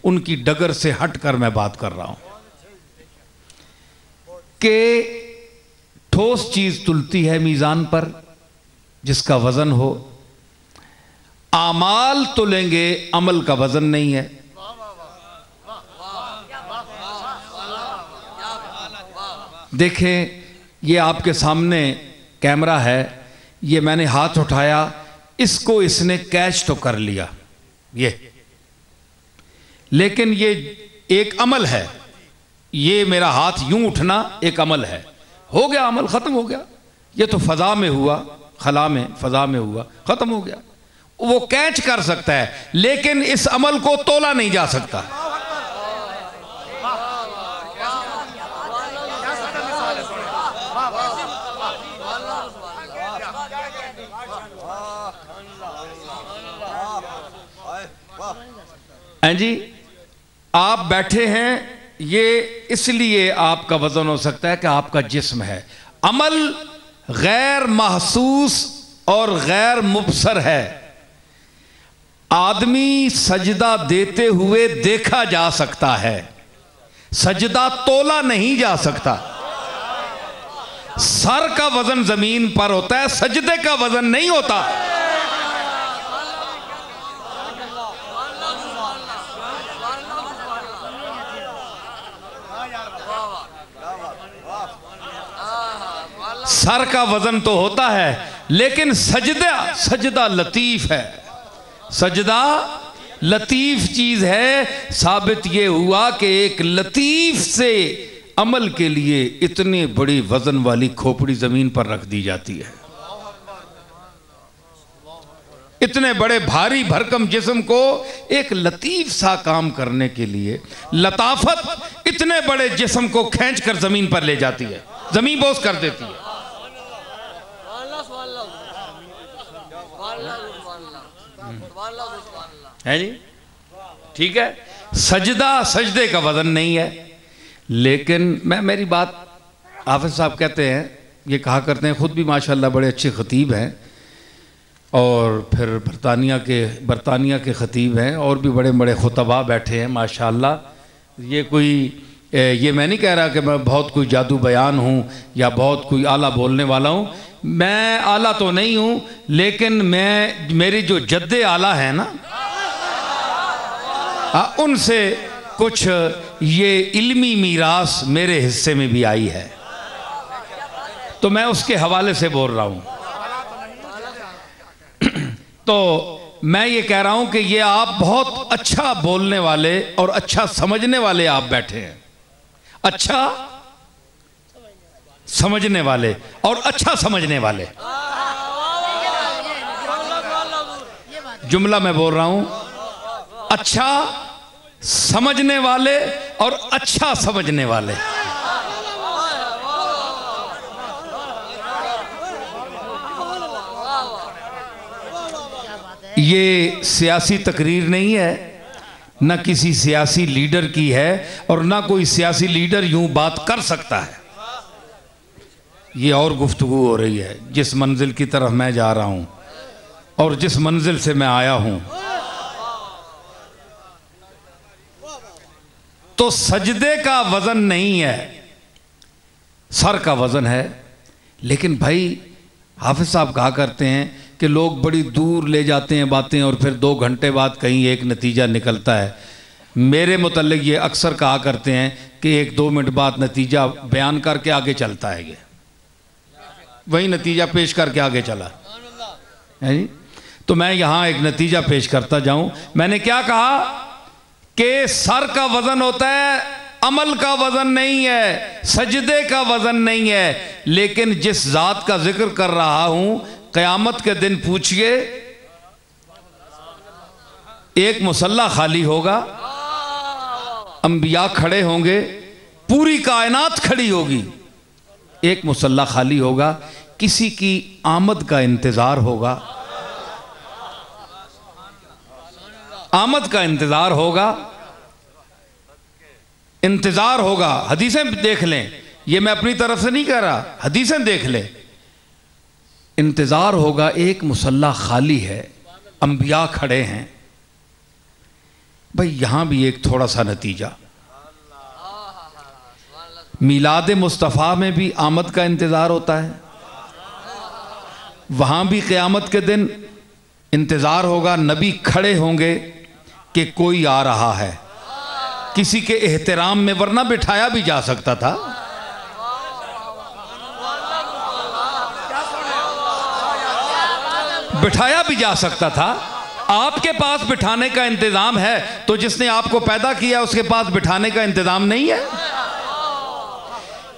उनकी डगर से हटकर मैं बात कर रहा हूं कि ठोस चीज तुलती है मीज़ान पर जिसका वजन हो, आमाल तुलेंगे, अमल का वजन नहीं है। देखें, ये आपके सामने कैमरा है, ये मैंने हाथ उठाया, इसको इसने कैच तो कर लिया ये, लेकिन ये एक अमल है। ये मेरा हाथ यूं उठना एक अमल है, हो गया अमल, खत्म हो गया। ये तो फजा में हुआ, खला में, फजा में हुआ, खत्म हो गया। वो कैच कर सकता है, लेकिन इस अमल को तोला नहीं जा सकता। हैं जी, आप बैठे हैं, ये इसलिए आपका वजन हो सकता है कि आपका जिस्म है। अमल गैर महसूस और गैर मुबसर है। आदमी सजदा देते हुए देखा जा सकता है, सजदा तोला नहीं जा सकता। सर का वजन जमीन पर होता है, सजदे का वजन नहीं होता। सर का वजन तो होता है, लेकिन सजदा लतीफ है, सजदा लतीफ चीज है। साबित ये हुआ कि एक लतीफ से अमल के लिए इतनी बड़ी वजन वाली खोपड़ी जमीन पर रख दी जाती है। इतने बड़े भारी भरकम जिस्म को एक लतीफ सा काम करने के लिए लताफत इतने बड़े जिस्म को खींच कर जमीन पर ले जाती है, जमीन बोस कर देती है। है जी, ठीक है। सजदा सजदे का वजन नहीं है, लेकिन मेरी बात, हाफिज साहब कहते हैं, ये कहा करते हैं, खुद भी माशाल्लाह बड़े अच्छे खतीब हैं, और फिर बरतानिया के खतीब हैं, और भी बड़े बड़े खुतबा बैठे हैं माशाल्लाह। ये मैं नहीं कह रहा कि मैं बहुत कोई जादू बयान हूँ या बहुत कोई आला बोलने वाला हूँ। मैं आला तो नहीं हूँ, लेकिन मेरी जो जद्दे आला है ना, उनसे कुछ ये इल्मी मीरास मेरे हिस्से में भी आई है, तो मैं उसके हवाले से बोल रहा हूँ। तो मैं ये कह रहा हूं कि ये आप बहुत अच्छा बोलने वाले और अच्छा समझने वाले आप बैठे हैं, अच्छा समझने वाले और अच्छा समझने वाले। जुमला मैं बोल रहा हूं, अच्छा समझने वाले और अच्छा समझने वाले। ये सियासी तकरीर नहीं है, न किसी सियासी लीडर की है, और ना कोई सियासी लीडर यूं बात कर सकता है। ये और गुफ्तगू हो रही है जिस मंजिल की तरफ मैं जा रहा हूं और जिस मंजिल से मैं आया हूं। तो सजदे का वजन नहीं है, सर का वजन है। लेकिन भाई हाफिज साहब कहा करते हैं कि लोग बड़ी दूर ले जाते हैं बातें और फिर 2 घंटे बाद कहीं एक नतीजा निकलता है। मेरे मुतल्लिक ये अक्सर कहा करते हैं कि 1-2 मिनट बाद नतीजा बयान करके आगे चलता है, ये वही नतीजा पेश करके आगे चला है जी। तो मैं यहाँ एक नतीजा पेश करता जाऊँ। मैंने क्या कहा कि सर का वजन होता है, अमल का वजन नहीं है, सजदे का वजन नहीं है। लेकिन जिस जात का जिक्र कर रहा हूं, क़यामत के दिन पूछिए, एक मुसल्ला खाली होगा, अंबिया खड़े होंगे, पूरी कायनात खड़ी होगी, एक मुसल्ला खाली होगा, किसी की आमद का इंतजार होगा, आमद का इंतजार होगा, इंतजार होगा। हदीसें देख लें, ये मैं अपनी तरफ से नहीं कह रहा, हदीसें देख लें। इंतजार होगा, एक मुसल्ला खाली है, अंबिया खड़े हैं, भाई यहाँ भी एक थोड़ा सा नतीजा, मिलाद मुस्तफ़ा में भी आमद का इंतज़ार होता है, वहाँ भी क़यामत के दिन इंतज़ार होगा, नबी खड़े होंगे कि कोई आ रहा है, किसी के एहतराम में, वरना बिठाया भी जा सकता था। बिठाया भी जा सकता था। आपके पास बिठाने का इंतजाम है तो जिसने आपको पैदा किया उसके पास बिठाने का इंतजाम नहीं है।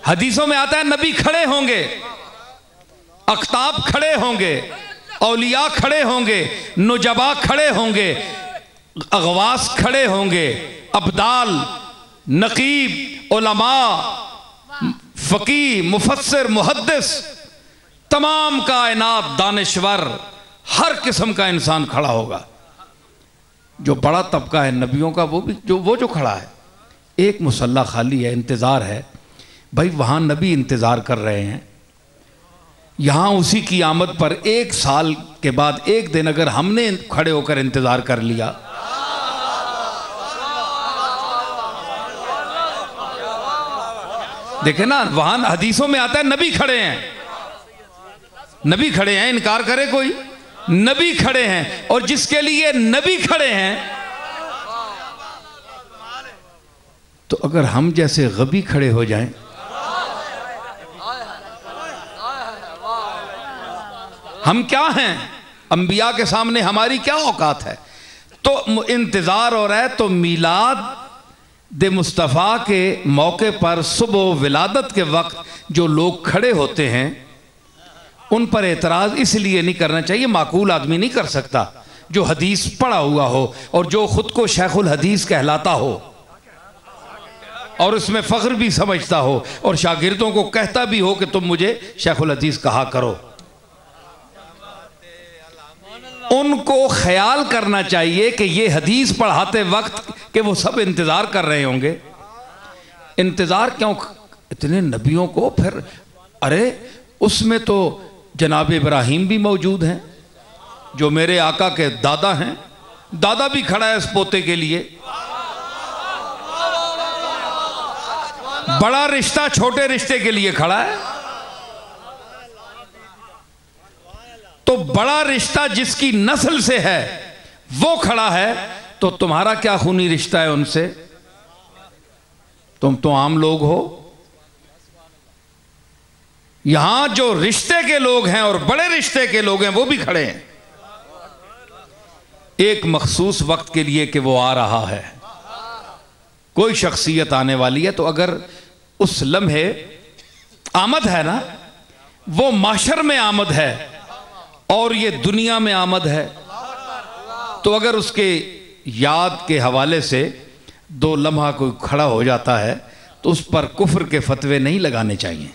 हदीसों में आता है नबी खड़े होंगे, अख्ताब खड़े होंगे, औलिया खड़े होंगे, नुजबा खड़े होंगे, अगवास खड़े होंगे, अब्दाल, नकीब, उलमा, फकीह, मुफस्सिर, मुहद्दिस, तमाम कायनात, दानिश्वर, हर किस्म का इंसान खड़ा होगा। जो बड़ा तबका है नबियों का वो भी जो खड़ा है। एक मुसल्ला खाली है, इंतज़ार है। भाई वहाँ नबी इंतज़ार कर रहे हैं, यहाँ उसी की आमद पर 1 साल के बाद एक दिन अगर हमने खड़े होकर इंतज़ार कर लिया, देखे ना, वहाँ हदीसों में आता है नबी खड़े हैं, नबी खड़े हैं, इनकार करे कोई? नबी खड़े हैं। और जिसके लिए नबी खड़े हैं, तो अगर हम जैसे गबी खड़े हो जाएं, हम क्या हैं? अंबिया के सामने हमारी क्या औकात है? तो इंतजार हो रहा है। तो मिलाद दे मुस्तफ़ा के मौके पर सुबह विलादत के वक्त जो लोग खड़े होते हैं उन पर एतराज़ इसलिए नहीं करना चाहिए, माकूल आदमी नहीं कर सकता जो हदीस पढ़ा हुआ हो और जो खुद को शेखुल हदीस कहलाता हो और उसमें फ़ख्र भी समझता हो और शागिर्दों को कहता भी हो कि तुम मुझे शेखुल हदीस कहा करो। उनको ख्याल करना चाहिए कि ये हदीस पढ़ाते वक्त कि वो सब इंतज़ार कर रहे होंगे। इंतज़ार क्यों इतने नबियों को? फिर अरे उसमें तो जनाब इब्राहीम भी मौजूद हैं जो मेरे आका के दादा हैं, दादा भी खड़ा है इस पोते के लिए। बड़ा रिश्ता छोटे रिश्ते के लिए खड़ा है, तो बड़ा रिश्ता जिसकी नस्ल से है वो खड़ा है, तो तुम्हारा क्या खूनी रिश्ता है उनसे? तुम तो आम लोग हो। यहां जो रिश्ते के लोग हैं और बड़े रिश्ते के लोग हैं वो भी खड़े हैं एक मखसूस वक्त के लिए कि वो आ रहा है, कोई शख्सियत आने वाली है। तो अगर उस लम्हे आमद है ना, वो माशर में आमद है और ये दुनिया में आमद है, तो अगर उसके याद के हवाले से 2 लम्हा कोई खड़ा हो जाता है तो उस पर कुफ्र के फतवे नहीं लगाने चाहिए।